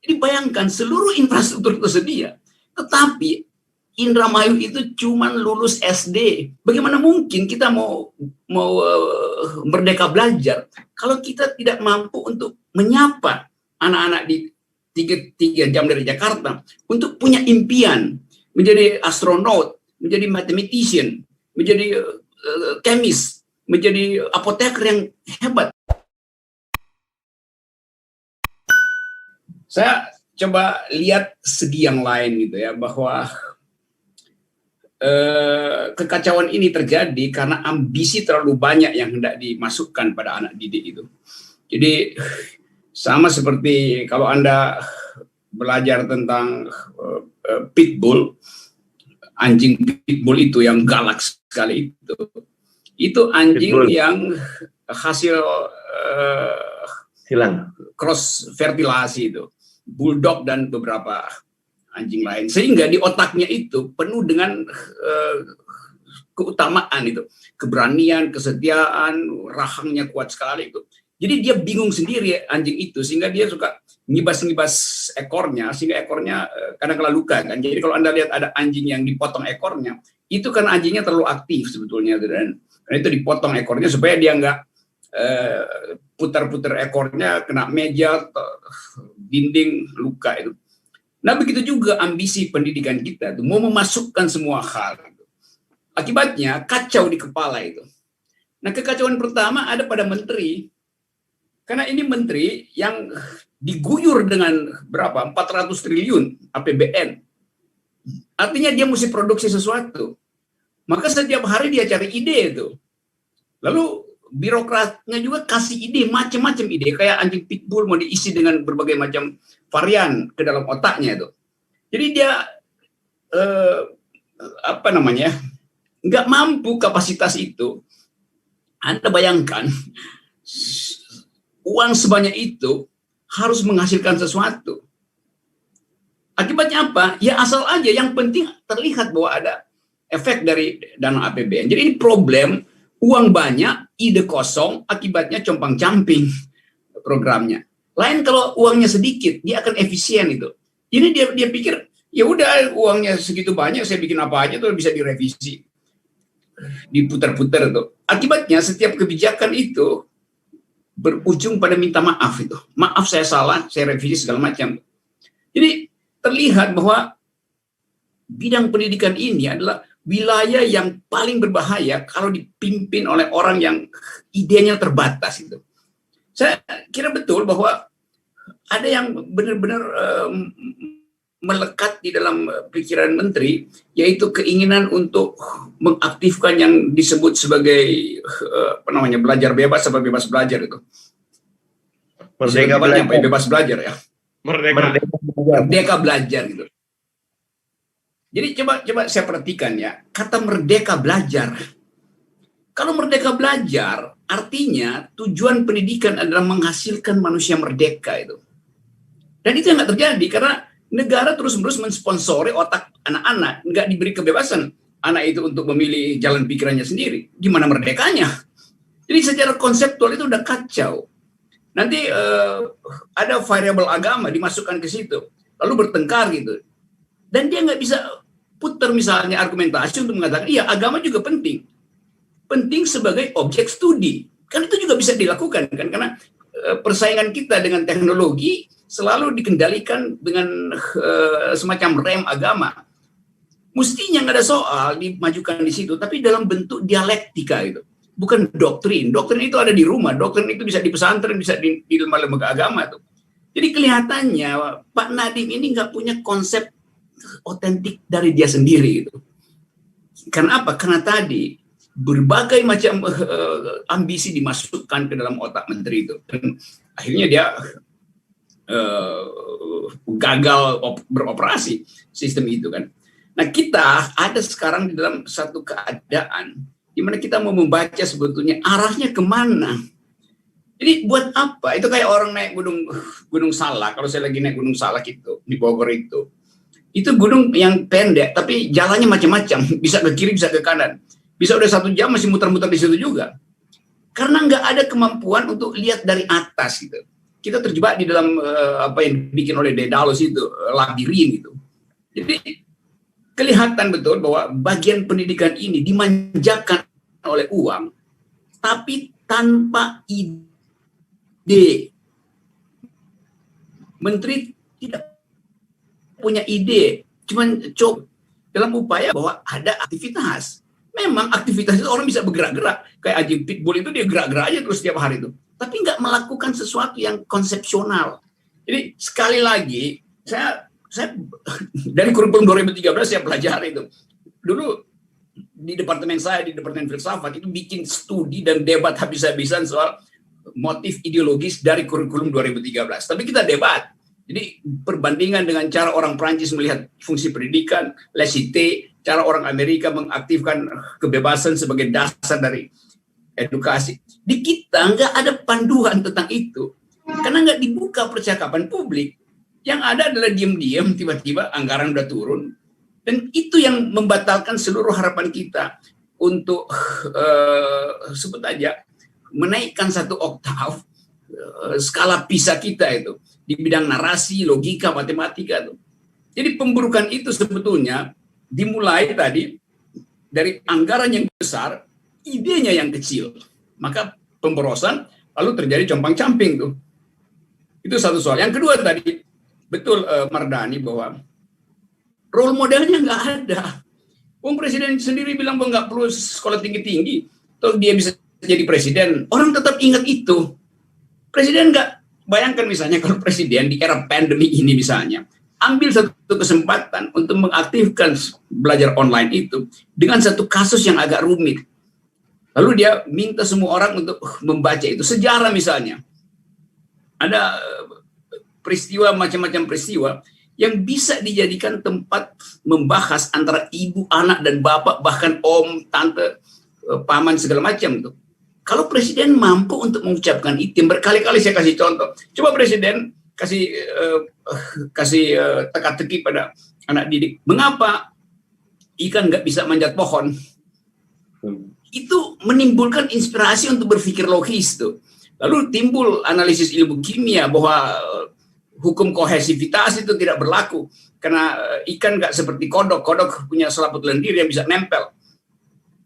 Jadi bayangkan seluruh infrastruktur tersedia, tetapi Indramayu itu cuma lulus SD. Bagaimana mungkin kita mau merdeka belajar kalau kita tidak mampu untuk menyapa anak-anak di 3 jam dari Jakarta untuk punya impian menjadi astronot, menjadi mathematician, menjadi chemist, menjadi apoteker yang hebat. Saya coba lihat segi yang lain gitu ya, bahwa kekacauan ini terjadi karena ambisi terlalu banyak yang hendak dimasukkan pada anak didik itu. Jadi sama seperti kalau Anda belajar tentang pitbull, anjing pitbull itu yang galak sekali itu anjing pitbull yang hasil silang cross fertilasi itu, bulldog dan beberapa anjing lain, sehingga di otaknya itu penuh dengan keutamaan itu, keberanian, kesetiaan, rahangnya kuat sekali itu. Jadi dia bingung sendiri anjing itu, sehingga dia suka ngibas-ngibas ekornya, sehingga ekornya kadang-kadang luka kan. Jadi kalau Anda lihat ada anjing yang dipotong ekornya, itu kan anjingnya terlalu aktif sebetulnya, dan itu dipotong ekornya supaya dia nggak putar-putar ekornya kena meja, dinding, luka itu. Nah begitu juga ambisi pendidikan kita itu, mau memasukkan semua hal. Akibatnya kacau di kepala itu. Nah kekacauan pertama ada pada menteri. Karena ini menteri yang diguyur dengan berapa? 400 triliun APBN. Artinya dia mesti produksi sesuatu. Maka setiap hari dia cari ide itu. Lalu birokratnya juga kasih ide, macam-macam ide. Kayak anjing pitbull mau diisi dengan berbagai macam varian ke dalam otaknya itu. Jadi dia nggak mampu kapasitas itu. Anda bayangkan uang sebanyak itu harus menghasilkan sesuatu. Akibatnya apa? Ya asal aja, yang penting terlihat bahwa ada efek dari dana APBN. Jadi ini problem, uang banyak, ide kosong, akibatnya compang-camping programnya. Lain kalau uangnya sedikit, dia akan efisien itu. Ini dia pikir, ya udah uangnya segitu banyak, saya bikin apa aja tuh bisa direvisi, diputar-putar tuh. Akibatnya setiap kebijakan itu berujung pada minta maaf itu. Maaf saya salah, saya revisi segala macam. Jadi terlihat bahwa bidang pendidikan ini adalah wilayah yang paling berbahaya kalau dipimpin oleh orang yang idenya terbatas itu. Saya kira betul bahwa ada yang benar-benar melekat di dalam pikiran menteri, yaitu keinginan untuk mengaktifkan yang disebut sebagai belajar bebas atau bebas belajar itu. Merdeka belajar, bebas belajar ya. Merdeka belajar gitu. Jadi coba saya perhatikan ya, kata merdeka belajar. Kalau merdeka belajar, artinya tujuan pendidikan adalah menghasilkan manusia merdeka itu. Dan itu yang nggak terjadi karena negara terus-menerus mensponsori otak anak-anak, nggak diberi kebebasan anak itu untuk memilih jalan pikirannya sendiri. Gimana merdekanya? Jadi secara konseptual itu udah kacau. Nanti ada variabel agama dimasukkan ke situ, lalu bertengkar gitu. Dan dia nggak bisa putar misalnya argumentasi untuk mengatakan, iya agama juga penting. Penting sebagai objek studi. Kan itu juga bisa dilakukan kan, karena persaingan kita dengan teknologi selalu dikendalikan dengan semacam rem agama. Mestinya nggak ada soal dimajukan di situ, tapi dalam bentuk dialektika itu, bukan doktrin. Doktrin itu ada di rumah, doktrin itu bisa di pesantren, bisa di lembaga agama tuh. Jadi kelihatannya Pak Nadiem ini nggak punya konsep otentik dari dia sendiri gitu. Karena apa? Karena tadi berbagai macam ambisi dimasukkan ke dalam otak menteri itu, dan akhirnya dia gagal beroperasi sistem itu kan. Nah kita ada sekarang di dalam satu keadaan di mana kita mau membaca sebetulnya arahnya kemana. Jadi buat apa? Itu kayak orang naik gunung Salak. Kalau saya lagi naik gunung Salak itu di Bogor itu gunung yang pendek tapi jalannya macam-macam, bisa ke kiri bisa ke kanan, bisa udah 1 jam masih muter-muter di situ juga karena nggak ada kemampuan untuk lihat dari atas gitu. kita terjebak di dalam apa yang dibikin oleh Daedalus itu, labirin gitu. Jadi kelihatan betul bahwa bagian pendidikan ini dimanjakan oleh uang, tapi tanpa ide. Menteri tidak punya ide, cuman coba dalam upaya bahwa ada aktivitas. Memang aktivitas itu orang bisa bergerak-gerak. Kayak anjing pitbull itu dia gerak-gerak aja terus setiap hari itu. Tapi nggak melakukan sesuatu yang konsepsional. Jadi sekali lagi, saya dari kurikulum 2013 saya pelajari itu. Dulu di departemen saya, di departemen filsafat, itu bikin studi dan debat habis-habisan soal motif ideologis dari kurikulum 2013. Tapi kita debat. Jadi perbandingan dengan cara orang Prancis melihat fungsi pendidikan, laicite, cara orang Amerika mengaktifkan kebebasan sebagai dasar dari edukasi. Di kita nggak ada panduan tentang itu. Karena nggak dibuka percakapan publik. Yang ada adalah diam-diam, tiba-tiba anggaran udah turun. Dan itu yang membatalkan seluruh harapan kita untuk, sebut aja, menaikkan satu oktav skala PISA kita itu. Di bidang narasi, logika, matematika tuh. Jadi pemburukan itu sebetulnya dimulai tadi dari anggaran yang besar, idenya yang kecil. Maka pemborosan lalu terjadi compang-camping tuh. Itu satu soal. Yang kedua tadi, betul Mardani bahwa role modelnya nggak ada. Presiden sendiri bilang bahwa nggak perlu sekolah tinggi-tinggi, toh dia bisa jadi presiden. Orang tetap ingat itu. Presiden nggak, bayangkan misalnya kalau presiden di era pandemi ini misalnya, ambil satu kesempatan untuk mengaktifkan belajar online itu dengan satu kasus yang agak rumit. Lalu dia minta semua orang untuk membaca itu. Sejarah misalnya. Ada peristiwa, macam-macam peristiwa yang bisa dijadikan tempat membahas antara ibu, anak, dan bapak, bahkan om, tante, paman, segala macam tuh. Kalau presiden mampu untuk mengucapkan itu, berkali-kali saya kasih contoh. Coba presiden kasih teka-teki pada anak didik. Mengapa ikan nggak bisa manjat pohon? Itu menimbulkan inspirasi untuk berpikir logis tuh. Lalu timbul analisis ilmu kimia bahwa hukum kohesivitas itu tidak berlaku karena ikan nggak seperti kodok. Kodok punya selaput lendir yang bisa nempel.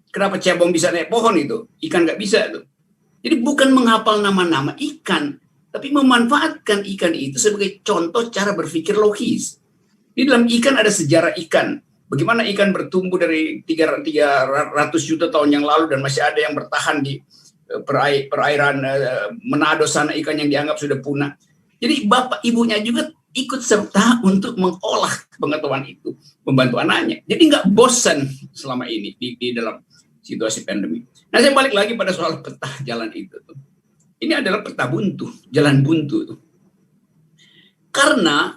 Kenapa cebong bisa naik pohon itu? Ikan nggak bisa itu. Jadi bukan menghafal nama-nama ikan, tapi memanfaatkan ikan itu sebagai contoh cara berpikir logis. Di dalam ikan ada sejarah ikan. Bagaimana ikan bertumbuh dari 300 juta tahun yang lalu dan masih ada yang bertahan di perairan Manado sana, ikan yang dianggap sudah punah. Jadi bapak ibunya juga ikut serta untuk mengolah pengetahuan itu, membantu anaknya. Jadi nggak bosan selama ini di dalam situasi pandemi. Nah, saya balik lagi pada soal peta jalan itu. Ini adalah peta buntu, jalan buntu. Karena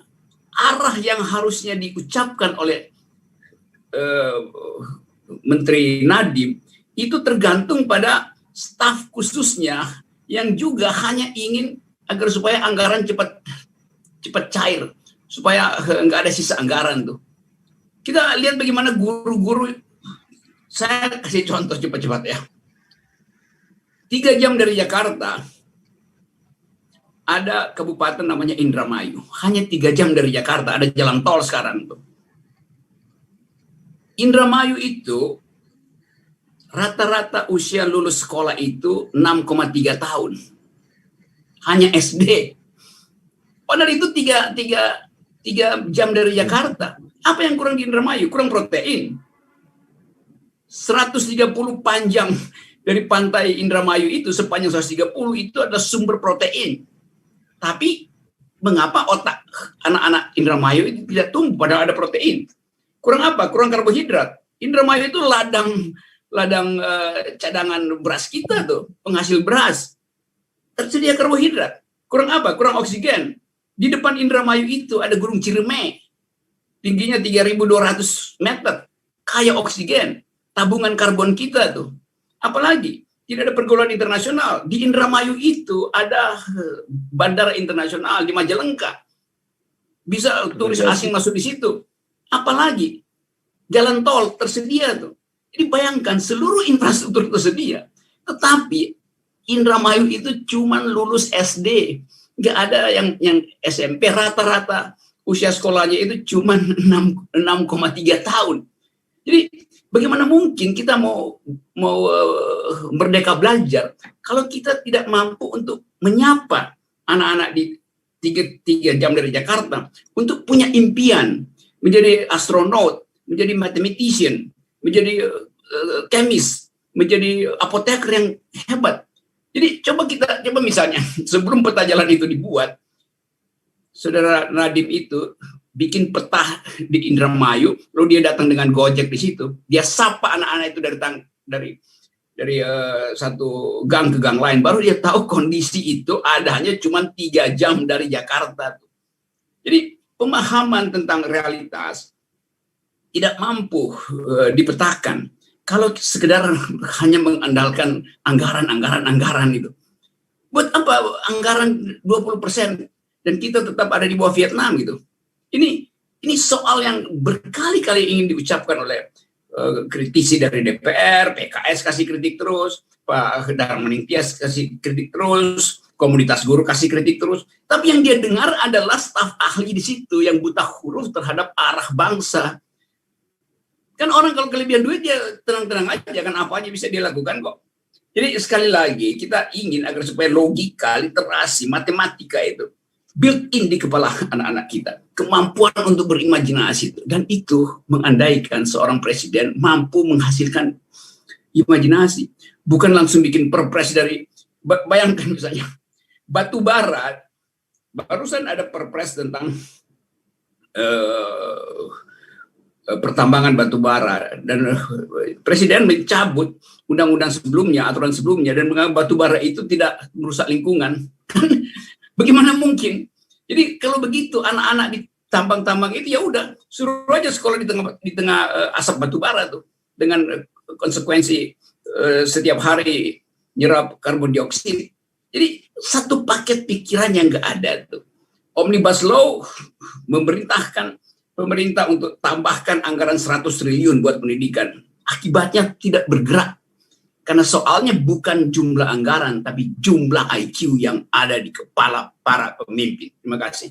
arah yang harusnya diucapkan oleh Menteri Nadiem itu tergantung pada staf khususnya yang juga hanya ingin agar supaya anggaran cepat cair, supaya nggak ada sisa anggaran tuh. Kita lihat bagaimana guru-guru. Saya kasih contoh cepat-cepat ya. 3 jam dari Jakarta ada kabupaten namanya Indramayu. Hanya 3 jam dari Jakarta, ada jalan tol sekarang tuh. Indramayu itu rata-rata usia lulus sekolah itu 6,3 tahun. Hanya SD. Padahal itu 3 jam dari Jakarta. Apa yang kurang di Indramayu? Kurang protein. 130 panjang dari pantai Indramayu itu, sepanjang 130 itu ada sumber protein. Tapi mengapa otak anak-anak Indramayu itu tidak tumbuh padahal ada protein? Kurang apa? Kurang karbohidrat. Indramayu itu ladang cadangan beras kita tuh, penghasil beras. Tersedia karbohidrat. Kurang apa? Kurang oksigen. Di depan Indramayu itu ada Gunung Ciremai. Tingginya 3.200 meter. Kaya oksigen. Tabungan karbon kita tuh. Apalagi tidak ada pergaulan internasional. Di Indramayu itu ada bandara internasional di Majalengka. Bisa turis asing masuk di situ. Apalagi jalan tol tersedia tuh. Jadi bayangkan seluruh infrastruktur tersedia. Tetapi Indramayu itu cuman lulus SD. nggak ada yang SMP, rata-rata usia sekolahnya itu cuma 6,3 tahun. Jadi bagaimana mungkin kita mau merdeka belajar kalau kita tidak mampu untuk menyapa anak-anak di 3 jam dari Jakarta untuk punya impian menjadi astronot, menjadi mathematician, menjadi chemist, menjadi apoteker yang hebat. Jadi coba misalnya sebelum peta jalan itu dibuat, Saudara Nadiem itu bikin peta di Indramayu, lalu dia datang dengan Gojek di situ, dia sapa anak-anak itu dari satu gang ke gang lain, baru dia tahu kondisi itu adanya cuma 3 jam dari Jakarta. Jadi pemahaman tentang realitas tidak mampu dipetakan kalau sekedar hanya mengandalkan anggaran itu. Buat apa anggaran 20% dan kita tetap ada di bawah Vietnam gitu. Ini soal yang berkali-kali ingin diucapkan oleh kritisi dari DPR, PKS kasih kritik terus, Pak Darmaning Tias kasih kritik terus, komunitas guru kasih kritik terus. Tapi yang dia dengar adalah staf ahli di situ yang buta huruf terhadap arah bangsa. Kan orang kalau kelebihan duit dia tenang-tenang aja, kan apa aja bisa dia lakukan kok. Jadi sekali lagi kita ingin agar supaya logika, literasi, matematika itu built-in di kepala anak-anak kita. Kemampuan untuk berimajinasi itu. Dan itu mengandaikan seorang presiden mampu menghasilkan imajinasi. Bukan langsung bikin perpres dari, bayangkan misalnya, batu bara, barusan ada perpres tentang pertambangan batu bara. Dan presiden mencabut undang-undang sebelumnya, aturan sebelumnya, dan menganggap batu bara itu tidak merusak lingkungan. Bagaimana mungkin? Jadi kalau begitu anak-anak di tambang-tambang itu ya udah suruh aja sekolah di tengah asap batu bara tuh dengan konsekuensi setiap hari nyerap karbon dioksida. Jadi satu paket pikiran yang nggak ada tuh. Omnibus Law memerintahkan pemerintah untuk tambahkan anggaran 100 triliun buat pendidikan. Akibatnya tidak bergerak. Karena soalnya bukan jumlah anggaran, tapi jumlah IQ yang ada di kepala para pemimpin. Terima kasih.